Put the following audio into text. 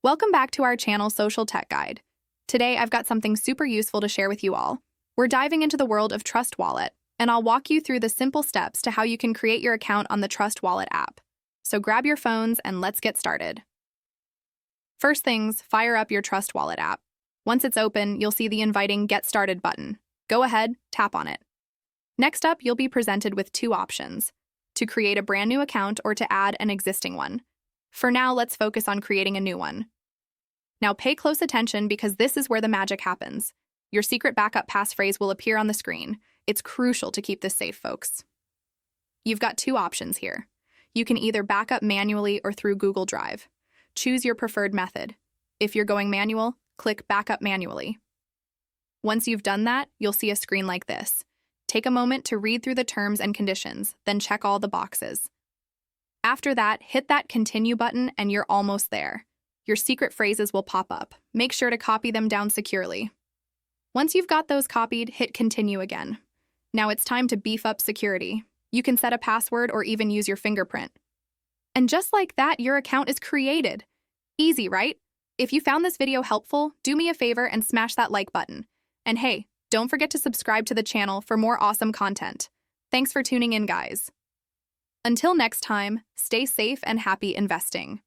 Welcome back to our channel Social Tech Guide. Today I've got something super useful to share with you all. We're diving into the world of Trust Wallet, and I'll walk you through the simple steps to how you can create your account on the Trust Wallet app. So grab your phones and let's get started. First things, fire up your Trust Wallet app. Once it's open, you'll see the inviting Get Started button. Go ahead, tap on it. Next up, you'll be presented with two options: to create a brand new account or to add an existing one. For now, let's focus on creating a new one. Now pay close attention because this is where the magic happens. Your secret backup passphrase will appear on the screen. It's crucial to keep this safe, folks. You've got two options here. You can either back up manually or through Google Drive. Choose your preferred method. If you're going manual, click Backup Manually. Once you've done that, you'll see a screen like this. Take a moment to read through the terms and conditions, then check all the boxes. After that, hit that Continue button and you're almost there. Your secret phrases will pop up. Make sure to copy them down securely. Once you've got those copied, hit Continue again. Now it's time to beef up security. You can set a password or even use your fingerprint. And just like that, your account is created. Easy, right? If you found this video helpful, do me a favor and smash that like button. And hey, don't forget to subscribe to the channel for more awesome content. Thanks for tuning in, guys. Until next time, stay safe and happy investing.